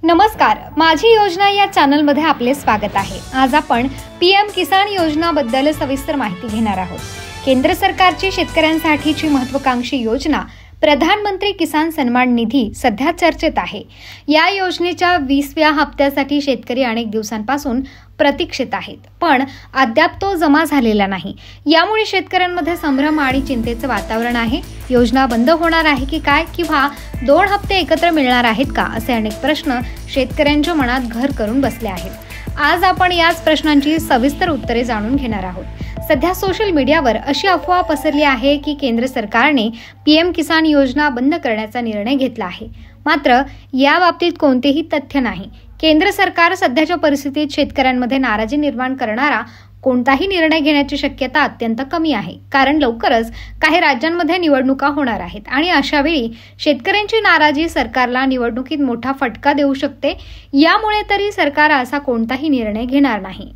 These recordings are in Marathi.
नमस्कार, माझी योजना या चॅनलमध्ये आपले स्वागत आहे। आज आपण पीएम किसान योजनाबद्दल सविस्तर माहिती घेणार आहोत। केंद्र सरकारची शेतकऱ्यांसाठीची महत्त्वाकांक्षी योजना प्रधानमंत्री किसान सन्मान निधी सध्या चर्चेत आहे। या योजनेच्या 20व्या हप्त्यासाठी शेतकरी अनेक दिवसांपासून प्रतीक्षेत आहेत, पण अद्याप तो जमा झालेला नाही। यामुळे शेतकऱ्यांमध्ये संभ्रम आणि चिंतेचे वातावरण आहे। योजना बंद होणार आहे की काय, किंवा 2 हप्ते एकत्र मिळणार आहेत का, असे अनेक प्रश्न शेतकऱ्यांच्या मनात घर करून बसले आहेत। आज आपण याच प्रश्नांची सविस्तर उत्तरे जाणून घेणार आहोत। सध्या सोशल मीडियावर अशी अफवा पसरली आहे की केंद्र सरकारने पीएम किसान योजना बंद करण्याचा निर्णय घेतला आहे। मात्र या बाबतीत कोणतेही तथ्य नाही। केंद्र सरकार सध्याच्या परिस्थितीत शेतकऱ्यांमध्ये नाराजी निर्माण करणारा कोणताही निर्णय घेण्याची शक्यता अत्यंत कमी आहे, कारण लवकरच काही राज्यांमध्ये निवडणुका होणार आहेत आणि अशा वेळी शेतकऱ्यांची नाराजी सरकारला निवडणुकीत मोठा फटका देऊ शकते। यामुळे तरी सरकार असा कोणताही निर्णय घेणार नाही।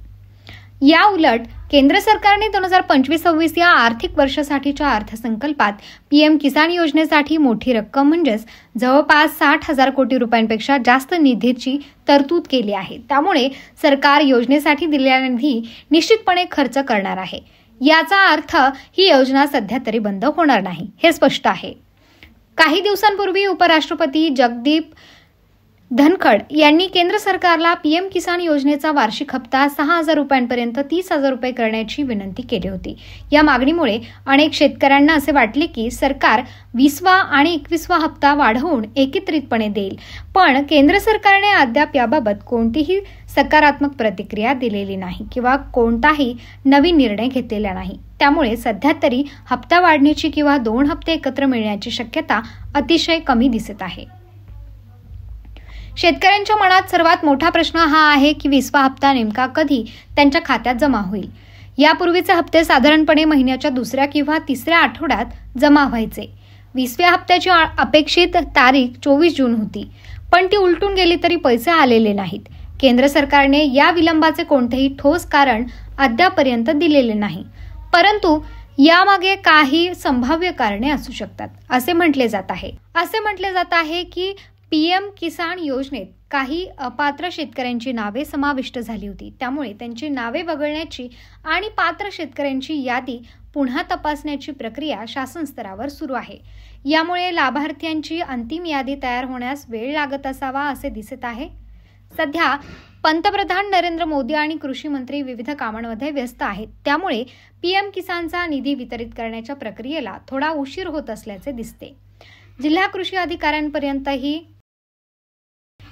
या उलट केंद्र सरकारने 2025-26 या आर्थिक वर्षासाठीच्या अर्थसंकल्पात पीएम किसान योजनेसाठी मोठी रक्कम म्हणजेच जवळपास 60,000 कोटी रुपयांपेक्षा जास्त निधीची तरतूद केली आहे। त्यामुळे सरकार योजनेसाठी दिलेला निधी निश्चितपणे खर्च करणार आहे। याचा अर्थ ही योजना सध्या तरी बंद होणार नाही, हे स्पष्ट आहे। काही दिवसांपूर्वी उपराष्ट्रपती जगदीप धनखड यांनी केंद्र सरकारला पीएम किसान योजनेचा वार्षिक हप्ता 6,000 रुपयांपर्यंत 30,000 रुपये करण्याची विनंती केली होती। या मागणीमुळे अनेक शेतकऱ्यांना असे वाटले की सरकार 20वा आणि 21वा हप्ता वाढवून एकत्रितपणे देईल, पण केंद्र सरकारने अद्याप याबाबत कोणतीही सकारात्मक प्रतिक्रिया दिलेली नाही किंवा कोणताही नवीन निर्णय घेतलेला नाही। त्यामुळे सध्या तरी हप्ता वाढण्याची किंवा 2 हप्ते एकत्र मिळण्याची शक्यता अतिशय कमी दिसत आहे। शेतकऱ्यांच्या मनात सर्वात मोठा प्रश्न हा आहे की 20वा हप्ता नेमका कधी त्यांच्या खात्यात जमा होईल। यापूर्वीचे हप्ते साधारणपणे महिन्याच्या 2ऱ्या किंवा 3ऱ्या आठवड्यात जमा व्हायचे। 20व्या हप्त्याची अपेक्षित तारीख 24 जून होती, पण ती उलटून गेली तरी पैसे आलेले नाहीत। केंद्र सरकारने या विलंबाचे कोणतेही ठोस कारण अद्यापपर्यंत दिलेले नाही, परंतु यामागे काही संभाव्य कारणे असू शकतात, असे म्हटले जात आहे की पीएम किसान योजनेत काही अपात्र शेतकऱ्यांची नावे समाविष्ट झाली होती। त्यामुळे त्यांची नावे वगळण्याची आणि पात्र शेतकऱ्यांची यादी पुन्हा तपासण्याची प्रक्रिया शासन स्तरावर सुरू आहे। यामुळे लाभार्थ्यांची अंतिम यादी तयार होण्यास वेळ लागत असावा असे दिसत आहे। सध्या पंतप्रधान नरेंद्र मोदी आणि कृषी मंत्री विविध कामांमध्ये व्यस्त आहेत, त्यामुळे पीएम किसानचा निधी वितरित करण्याच्या प्रक्रियेला थोडा उशीर होत असल्याचे दिसते। जिल्हा कृषी अधिकाऱ्यांपर्यंतही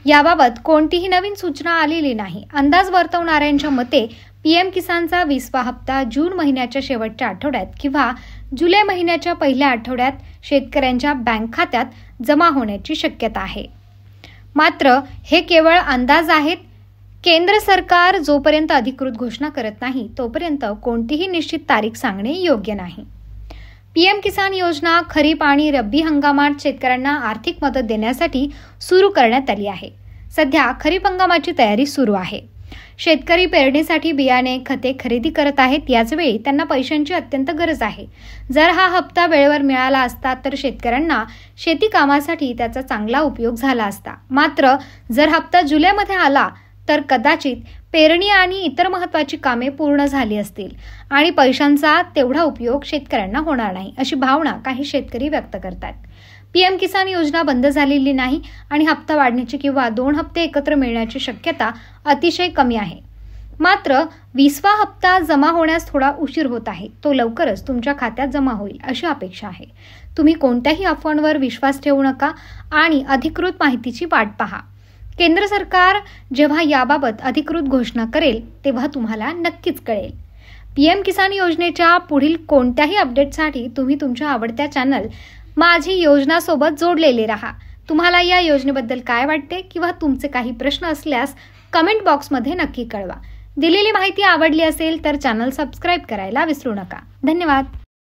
याबाबत कोणतीही नवीन सूचना आलेली नाही। अंदाज वर्तवणाऱ्यांच्या मते पीएम किसानचा 20वा हप्ता जून महिन्याच्या शेवटच्या आठवड्यात किंवा जुलै महिन्याच्या पहिल्या आठवड्यात शेतकऱ्यांच्या बँक खात्यात जमा होण्याची शक्यता आहे। मात्र हे केवळ अंदाज आहेत। केंद्र सरकार जोपर्यंत अधिकृत घोषणा करत नाही तोपर्यंत कोणतीही निश्चित तारीख सांगणे योग्य नाही। पीएम किसान योजना खरीप आणि रब्बी हंगामात शेतकऱ्यांना आर्थिक मदत देण्यासाठी सुरू करण्यात आली आहे। सध्या खरीप हंगामाची तयारी सुरू आहे। शेतकरी पेरणीसाठी बियाणे, खते खरेदी करत आहेत। याचवेळी त्यांना पैशांची अत्यंत गरज आहे। जर हा हप्ता वेळेवर मिळाला असता तर शेतकऱ्यांना शेती कामासाठी त्याचा चांगला उपयोग झाला असता। मात्र जर हप्ता जुलैमध्ये आला तर कदाचित पेरणी आणि इतर महत्त्वाची कामे पूर्ण झाली असतील आणि पैशांचा तेवढा उपयोग शेतकऱ्यांना होणार नाही, अशी भावना काही शेतकरी व्यक्त करतात। पीएम किसान योजना बंद झालेली नाही आणि हप्ता वाढण्याची किंवा 2 हप्ते एकत्र मिळण्याची शक्यता अतिशय कमी आहे। मात्र 20वा हप्ता जमा होण्यास थोडा उशीर होत आहे। तो लवकरच तुमच्या खात्यात जमा होईल अशी अपेक्षा आहे। तुम्ही कोणत्याही अफवांवर विश्वास ठेवू नका आणि अधिकृत माहितीची वाट पहा। केंद्र सरकार जेव्हा याबाबत अधिकृत घोषणा करेल तेव्हा तुम्हाला नक्कीच कळेल। पीएम किसान योजनेच्या पुढील कोणत्याही अपडेटसाठी तुम्ही तुमच्या आवडत्या चॅनल माझी योजना सोबत जोडलेले राहा। तुम्हाला या योजनेबद्दल काय वाटते किंवा तुमचे काही प्रश्न असल्यास कमेंट बॉक्समध्ये नक्की कळवा। दिलेली माहिती आवडली असेल तर चॅनल सबस्क्राईब करायला विसरू नका। धन्यवाद।